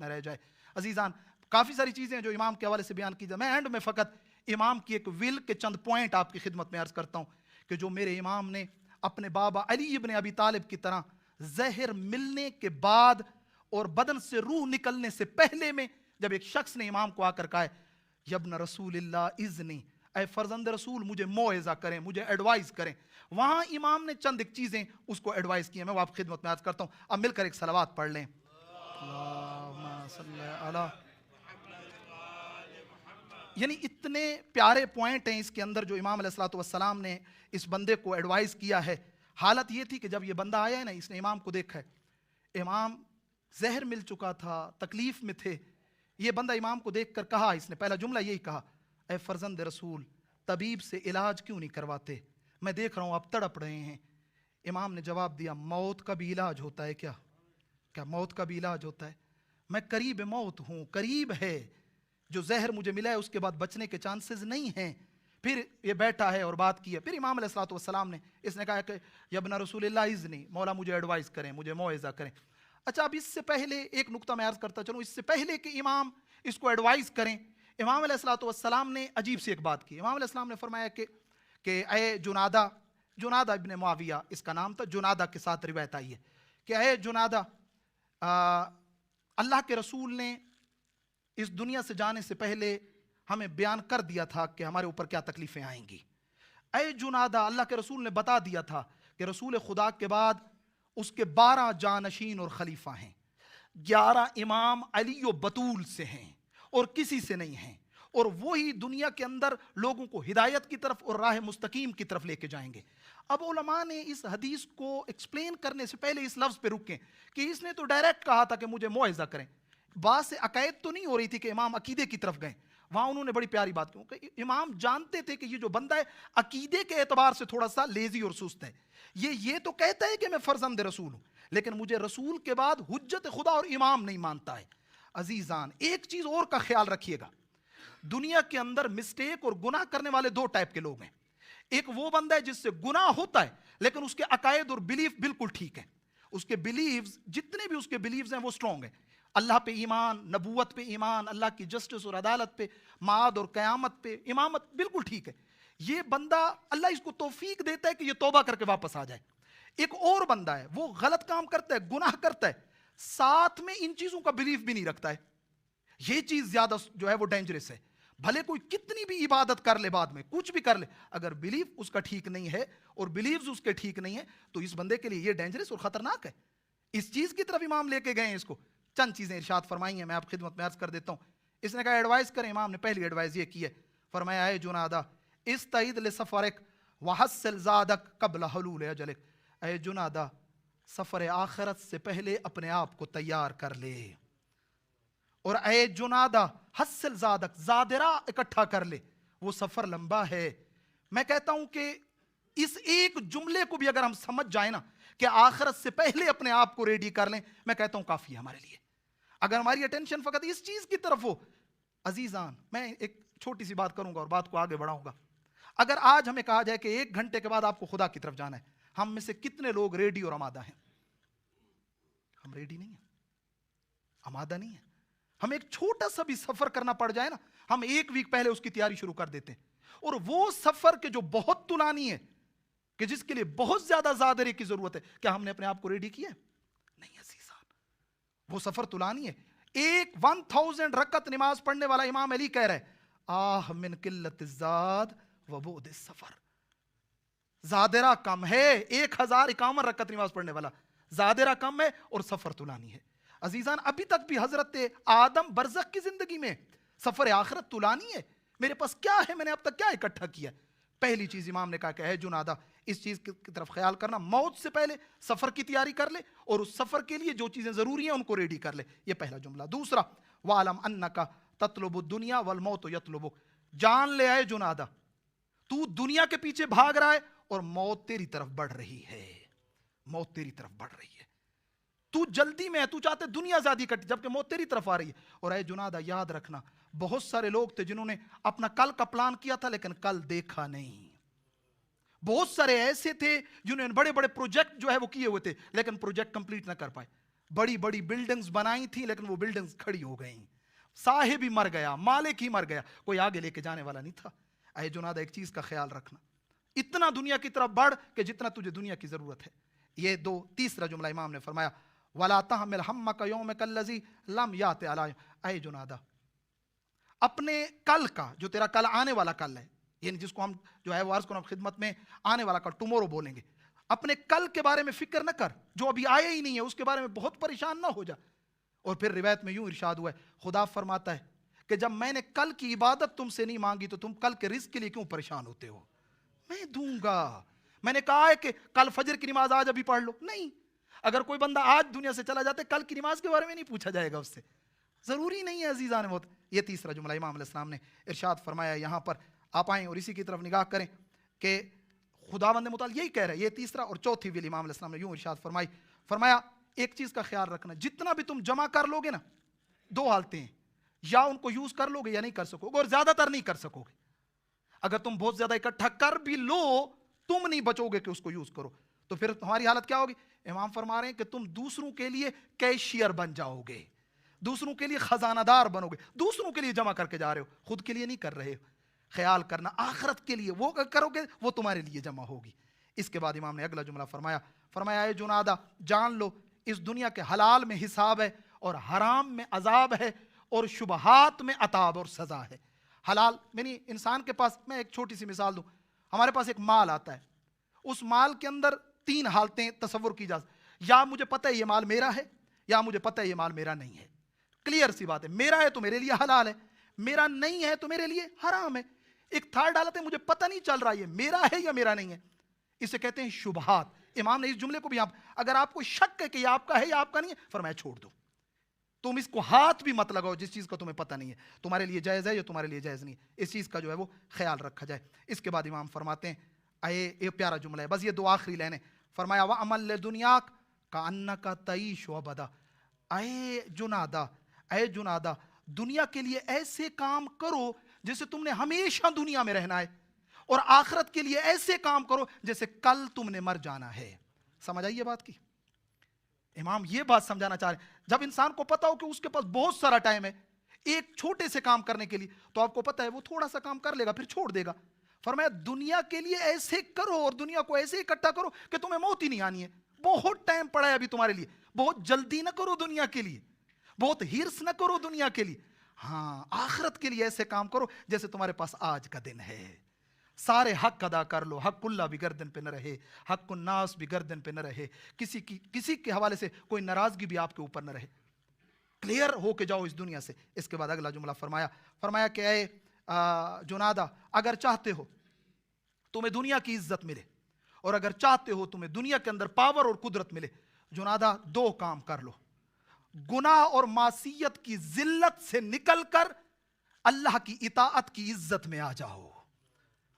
نہ رہ جائے. عزیزان کافی ساری چیزیں ہیں جو امام کے حوالے سے بیان کی جائے. میں اینڈ میں فقط امام کی ایک ول کے چند پوائنٹ آپ کی خدمت میں عرض کرتا ہوں کہ جو میرے امام نے اپنے بابا علی ابن ابی طالب کی طرح زہر ملنے کے بعد اور بدن سے روح نکلنے سے پہلے میں جب ایک شخص نے امام کو آ کر کہا ہے یبن رسول اللہ اذنی، اے فرزند رسول مجھے موعظہ کریں، مجھے ایڈوائز کریں، وہاں امام نے چند ایک چیزیں اس کو ایڈوائز کی ہیں. میں وہ آپ خدمت میں عرض کرتا ہوں. اب مل کر ایک صلوات پڑھ لیں. اللہم صلی علی. یعنی اتنے پیارے پوائنٹ ہیں اس کے اندر جو امام علیہ الصلوۃ والسلام نے اس بندے کو ایڈوائز کیا ہے. حالت یہ تھی کہ جب یہ بندہ آیا ہے نا، اس نے امام کو دیکھا ہے، امام زہر مل چکا تھا، تکلیف میں تھے. یہ بندہ امام کو دیکھ کر کہا، اس نے پہلا جملہ یہی کہا، اے فرزند رسول طبیب سے علاج کیوں نہیں کرواتے؟ میں دیکھ رہا ہوں آپ تڑپ رہے ہیں. امام نے جواب دیا، موت کا بھی علاج ہوتا ہے کیا؟ کیا موت کا بھی علاج ہوتا ہے؟ میں قریب موت ہوں، قریب ہے. جو زہر مجھے ملا ہے اس کے بعد بچنے کے چانسز نہیں ہیں. پھر یہ بیٹھا ہے اور بات کی ہے. پھر امام علیہ الصلوۃ والسلام نے اس نے کہا کہ یبن رسول اللہ اذنی، مولا مجھے ایڈوائز کریں، مجھے موعظہ کریں. اچھا اب اس سے پہلے ایک نقطہ میں عرض کرتا چلوں، اس سے پہلے کہ امام اس کو ایڈوائز کریں، امام علیہ الصلوۃ والسلام نے عجیب سی ایک بات کی. امام علیہ السلام نے فرمایا کہ اے جنادہ، جنادہ ابن معاویہ اس کا نام تھا، جنادہ کے ساتھ روایت آئی ہے کہ اے جنادہ، اللہ کے رسول نے اس دنیا سے جانے سے پہلے ہمیں بیان کر دیا تھا کہ ہمارے اوپر کیا تکلیفیں آئیں گی. اے جنادہ، اللہ کے رسول نے بتا دیا تھا کہ رسول خدا کے بعد اس کے 12 جانشین اور خلیفہ ہیں، 11 امام علی و بطول سے ہیں اور کسی سے نہیں ہیں، اور وہی دنیا کے اندر لوگوں کو ہدایت کی طرف اور راہ مستقیم کی طرف لے کے جائیں گے. اب علماء نے اس حدیث کو ایکسپلین کرنے سے پہلے اس لفظ پہ رکیں کہ اس نے تو ڈائریکٹ کہا تھا کہ مجھے موعظہ کریں. بات سے عقائد تو نہیں ہو رہی تھی کہ امام عقیدے کی طرف گئے. وہاں انہوں نے بڑی پیاری بات کی کہ امام جانتے تھے کہ یہ جو بندہ ہے عقیدے کے اعتبار سے تھوڑا سا لیزی اور سست ہے. یہ تو کہتا ہے کہ میں فرزند رسول ہوں، لیکن مجھے رسول کے بعد حجت خدا اور امام نہیں مانتا ہے. عزیزان ایک چیز اور کا خیال رکھیے گا، دنیا کے اندر مسٹیک اور گناہ کرنے والے 2 ٹائپ کے لوگ ہیں. ایک وہ بندہ ہے جس سے گناہ ہوتا ہے لیکن اس کے عقائد اور بلیف بالکل ٹھیک ہیں، اس کے بلیفز جتنے بھی اس کے بلیفز ہیں وہ سٹرونگ ہیں، اللہ پہ ایمان، نبوت پہ ایمان، اللہ کی جسٹس اور عدالت پہ، معاد اور قیامت پہ، امامت بالکل ٹھیک ہے. یہ بندہ اللہ اس کو توفیق دیتا ہے کہ یہ توبہ کر کے واپس آ جائے. ایک اور بندہ ہے وہ غلط کام کرتا ہے، گناہ کرتا ہے، ساتھ میں ان چیزوں کا بلیف بھی نہیں رکھتا ہے. یہ چیز زیادہ جو ہے وہ ڈینجرس ہے. بھلے کوئی کتنی بھی عبادت کر لے، بعد میں کچھ بھی کر لے، اگر بلیف اس کا ٹھیک نہیں ہے اور بلیفز اس کے ٹھیک نہیں ہے تو اس بندے کے لیے یہ ڈینجرس اور خطرناک ہے. اس چیز کی طرف امام لے کے گئے ہیں اس کو. چند چیزیں ارشاد فرمائی ہیں، میں آپ خدمت میں عرض کر دیتا ہوں. اس نے کہا ایڈوائز کریں. امام نے پہلی ایڈوائز یہ کی ہے، فرمایا اے جنادہ استعد لسفرک وحسل زادک قبل حلول اجلک. اے جنادہ سفر آخرت سے پہلے اپنے آپ کو تیار کر لے، اور اے جنادہ حسل زادک، زادرہ اکٹھا کر لے، وہ سفر لمبا ہے. میں کہتا ہوں کہ اس ایک جملے کو بھی اگر ہم سمجھ جائیں نا کہ آخرت سے پہلے اپنے آپ کو ریڈی کر لیں، میں کہتا ہوں کافی ہے ہمارے لیے. اگر ہماری اٹینشن فقط اس چیز کی طرف ہو. عزیزان میں ایک چھوٹی سی بات کروں گا اور بات کو آگے بڑھاؤں گا. اگر آج ہمیں کہا جائے کہ 1 گھنٹے کے بعد آپ کو خدا کی طرف جانا ہے، ہم میں سے کتنے لوگ ریڈی اور آمادہ ہیں؟ ہم ریڈی نہیں ہیں، آمادہ نہیں ہیں. ہم ایک چھوٹا سا بھی سفر کرنا پڑ جائے نا، ہم 1 ویک پہلے اس کی تیاری شروع کر دیتے ہیں. اور وہ سفر کے جو بہت طولانی ہے، کہ جس کے لیے بہت زیادہ زادرے کی ضرورت ہے، کیا ہم نے اپنے آپ کو ریڈی کیا ہے؟ نہیں عزیزان، وہ سفر طولانی ہے. 1000 رکعت نماز پڑھنے والا امام علی کہہ رہے آہ من قلت الزاد و بعد السفر. زادرہ کم ہے، 1051 رکعت نماز پڑھنے والا، زادرہ کم ہے اور سفر طولانی ہے. عزیزان ابھی تک بھی حضرت آدم برزخ کی زندگی میں سفر آخرت طولانی ہے. میرے پاس کیا ہے، میں نے اب تک کیا اکٹھا کیا ہے؟ پہلی چیز امام نے کہا کہ اے جنادہ اس چیز کی طرف خیال کرنا، موت سے پہلے سفر کی تیاری کر لے اور اس سفر کے لیے جو چیزیں ضروری ہیں ان کو ریڈی کر لے. یہ پہلا جملہ. دوسرا وَعْلَمْ أَنَّكَ تَطْلُبُ الدُّنْيَا وَالْمَوْتُ يَطْلُبُكَ. جان لے آئے جنادہ، تو دنیا کے پیچھے بھاگ رہا ہے اور موت تیری طرف بڑھ رہی ہے. موت تیری طرف بڑھ رہی ہے، تو جلدی میں ہے، تو چاہتے دنیا زیادہ کٹ جبکہ موت تیری طرف آ رہی ہے. اور اے جنادہ یاد رکھنا، بہت سارے لوگ تھے جنہوں نے اپنا کل کا پلان کیا تھا لیکن کل دیکھا نہیں. بہت سارے ایسے تھے جنہوں نے بڑے بڑے پروجیکٹ جو ہے وہ کیے ہوئے تھے لیکن پروجیکٹ کمپلیٹ نہ کر پائے. بڑی بڑی بلڈنگز بنائی تھیں لیکن وہ بلڈنگز کھڑی ہو گئیں، صاحب ہی مر گیا، مالک ہی مر گیا، کوئی آگے لے کے جانے والا نہیں تھا۔ اے جنادہ ایک چیز کا خیال رکھنا، اتنا دنیا کی طرف بڑھ کہ جتنا تجھے دنیا کی ضرورت ہے۔ یہ تیسرا جملہ امام نے فرمایا وَلَا تَحْمِلْ هَمَّكَ يَوْمَكَ الَّذِي لَمْ يَأْتِ عَلَيْهِ۔ اے جنادہ اپنے کل کا، جو تیرا کل آنے والا کل ہے، یعنی جس کو ہم جو ہے وہ عرض کو خدمت میں آنے والا کل ٹمورو بولیں گے، اپنے کل کے بارے میں فکر نہ کر، جو ابھی آیا ہی نہیں ہے اس کے بارے میں بہت پریشان نہ ہو جا۔ اور پھر روایت میں یوں ارشاد ہوا ہے، خدا فرماتا ہے کہ جب میں نے کل کی عبادت تم سے نہیں مانگی تو تم کل کے رزق کے لیے کیوں پریشان ہوتے ہو؟ میں دوں گا۔ میں نے کہا ہے کہ کل فجر کی نماز آج ابھی پڑھ لو، نہیں، اگر کوئی بندہ آج دنیا سے چلا جاتا ہے کل کی نماز کے بارے میں نہیں پوچھا جائے گا اس سے، ضروری نہیں ہے عزیزان موت۔ یہ تیسرا جملہ امام علیہ السلام نے ارشاد فرمایا۔ یہاں پر آپ آئیں اور اسی کی طرف نگاہ کریں کہ خداوند متعال یہی کہہ رہا ہے، یہ تیسرا اور چوتھی ویل امام علیہ السلام نے یوں ارشاد فرمائی، فرمایا ایک چیز کا خیال رکھنا، جتنا بھی تم جمع کر لو گے نا، دو حالتیں ہیں، یا ان کو یوز کر لو گے یا نہیں کر سکو گے، اور زیادہ تر نہیں کر سکو گے۔ اگر تم بہت زیادہ اکٹھا کر بھی لو تم نہیں بچو گے کہ اس کو یوز کرو، تو پھر تمہاری حالت کیا ہوگی؟ امام فرما رہے ہیں کہ تم دوسروں کے لیے کیشیئر بن جاؤ گے، دوسروں کے لیے خزانہ دار بنو گے، دوسروں کے لیے جمع کر کے جا رہے ہو، خود کے لیے نہیں کر رہے ہو۔ خیال کرنا آخرت کے لیے وہ کرو گے وہ تمہارے لیے جمع ہوگی۔ اس کے بعد امام نے اگلا جملہ فرمایا اے جنادہ جان لو اس دنیا کے حلال میں حساب ہے اور حرام میں عذاب ہے اور شبہات میں عتاب اور سزا ہے۔ حلال یعنی انسان کے پاس، میں ایک چھوٹی سی مثال دوں، ہمارے پاس ایک مال آتا ہے، اس مال کے اندر تین حالتیں تصور کی جا سکتی، یا مجھے پتہ ہے یہ مال میرا ہے، یا مجھے پتہ ہے یہ مال میرا نہیں ہے۔ کلیئر سی بات ہے، میرا ہے تو میرے لیے حلال ہے، میرا نہیں ہے تو میرے لیے حرام ہے۔ ایک تھرڈ حالت ہے، مجھے پتہ نہیں چل رہا یہ میرا ہے یا میرا نہیں ہے، اسے کہتے ہیں شبہات۔ امام نے اس جملے کو بھی اگر آپ کو شک ہے کہ یہ آپ کا ہے یا آپ کا نہیں ہے، فرمایا چھوڑ دو، تم اس کو ہاتھ بھی مت لگاؤ جس چیز کا تمہیں پتہ نہیں ہے تمہارے لیے جائز ہے یا تمہارے لیے جائز نہیں ہے، اس چیز کا جو ہے وہ خیال رکھا جائے۔ اس کے بعد امام فرماتے ہیں یہ پیارا جملہ ہے، بس یہ دو آخری لائنیں، فرمایا وَعَمَلْ لِدُنْيَاكَ كَأَنَّكَ تَعِيشُ أَبَدًا۔ اے جنادہ دنیا کے لیے ایسے کام کرو جیسے تم نے ہمیشہ دنیا میں رہنا ہے، اور آخرت کے لیے ایسے کام کرو جیسے کل تم نے مر جانا ہے۔ سمجھ آئیے بات کی؟ امام یہ بات سمجھانا چاہ رہے ہیں، جب انسان کو پتا ہو کہ اس کے پاس بہت سارا ٹائم ہے ایک چھوٹے سے کام کرنے کے لیے، تو آپ کو پتا ہے وہ تھوڑا سا کام کر لے گا پھر چھوڑ دے گا۔ فرمایا دنیا کے لیے ایسے کرو اور دنیا کو ایسے اکٹھا کرو کہ تمہیں موت ہی نہیں آنی ہے، بہت ٹائم پڑا ہے ابھی تمہارے لیے، بہت جلدی نہ کرو دنیا کے لیے، بہت ہرس نہ کرو دنیا کے لیے، ہاں آخرت کے لیے ایسے کام کرو جیسے تمہارے پاس آج کا دن ہے۔ سارے حق ادا کر لو، حق اللہ بھی گردن پہ نہ رہے، حق الناس بھی گردن پہ نہ رہے، کسی کے حوالے سے کوئی ناراضگی بھی آپ کے اوپر نہ رہے، کلیئر ہو کے جاؤ اس دنیا سے۔ اس کے بعد اگلا جملہ فرمایا کہ اے جنادہ اگر چاہتے ہو تمہیں دنیا کی عزت ملے اور اگر چاہتے ہو تمہیں دنیا کے اندر پاور اور قدرت ملے، جنادہ دو کام کر لو، گناہ اور معصیت کی ذلت سے نکل کر اللہ کی اطاعت کی عزت میں آ جاؤ۔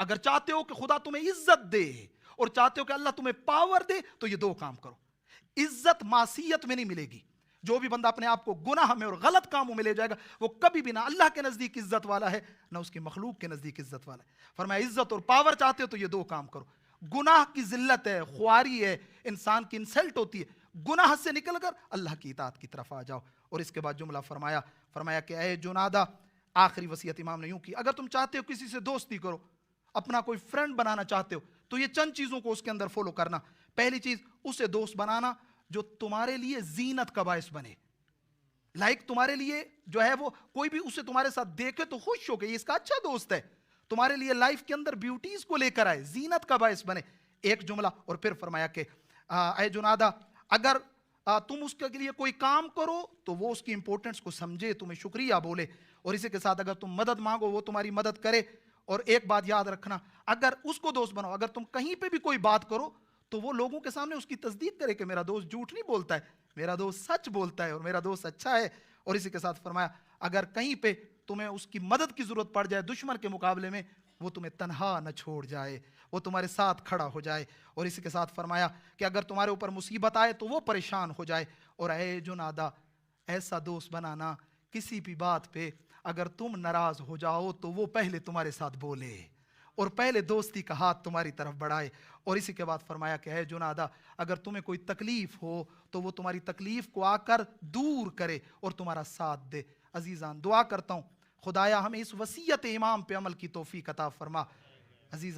اگر چاہتے ہو کہ خدا تمہیں عزت دے اور چاہتے ہو کہ اللہ تمہیں پاور دے تو یہ دو کام کرو۔ عزت معصیت میں نہیں ملے گی، جو بھی بندہ اپنے آپ کو گناہ میں اور غلط کاموں میں لے جائے گا وہ کبھی بھی نہ اللہ کے نزدیک عزت والا ہے نہ اس کی مخلوق کے نزدیک عزت والا ہے۔ فرمایا عزت اور پاور چاہتے ہو تو یہ دو کام کرو، گناہ کی ذلت ہے، خواری ہے، انسان کی انسلٹ ہوتی ہے، گناہ سے نکل کر اللہ کی اطاعت کی طرف آ جاؤ۔ اور اس کے بعد جملہ فرمایا کہ اے جنادہ، آخری وصیت امام نے یوں کی، اگر تم چاہتے ہو کسی سے دوستی کرو، اپنا کوئی فرینڈ بنانا چاہتے ہو تو یہ چند چیزوں کو اس کے اندر فالو کرنا۔ پہلی چیز، اسے دوست بنانا جو تمہارے لیے زینت کا باعث بنے، لائک تمہارے لیے جو ہے وہ کوئی بھی اسے تمہارے ساتھ دیکھے تو خوش ہو کہ یہ اس کا اچھا دوست ہے، تمہارے لیے لائف کے اندر بیوٹیز کو لے کر آئے، زینت کا باعث بنے، ایک جملہ۔ اور پھر فرمایا کہ اے جنادہ اگر تم اس کے لیے کوئی کام کرو تو وہ اس کی امپورٹنس کو سمجھے، تمہیں شکریہ بولے، اور اسی کے ساتھ اگر تم مدد مانگو وہ تمہاری مدد کرے۔ اور ایک بات یاد رکھنا، اگر اس کو دوست بناؤ، اگر تم کہیں پہ بھی کوئی بات کرو تو وہ لوگوں کے سامنے اس کی تصدیق کرے کہ میرا دوست جھوٹ نہیں بولتا ہے، میرا دوست سچ بولتا ہے اور میرا دوست اچھا ہے۔ اور اسی کے ساتھ فرمایا اگر کہیں پہ تمہیں اس کی مدد کی ضرورت پڑ جائے دشمن کے مقابلے میں، وہ تمہیں تنہا نہ چھوڑ جائے، وہ تمہارے ساتھ کھڑا ہو جائے۔ اور اسی کے ساتھ فرمایا کہ اگر تمہارے اوپر مصیبت آئے تو وہ پریشان ہو جائے۔ اور اے جنادہ ایسا دوست بنانا کسی بھی بات پہ اگر تم ناراض ہو جاؤ تو وہ پہلے تمہارے ساتھ بولے اور پہلے دوستی کا ہاتھ تمہاری طرف بڑھائے. اور اسی کے بعد فرمایا کہ اے جنادا اگر تمہیں کوئی تکلیف ہو تو وہ تمہاری تکلیف کو آ کر دور کرے اور تمہارا ساتھ دے. عزیزان دعا کرتا ہوں خدایا ہمیں اس وصیت امام پہ عمل کی توفیق عطا فرما. عزیزان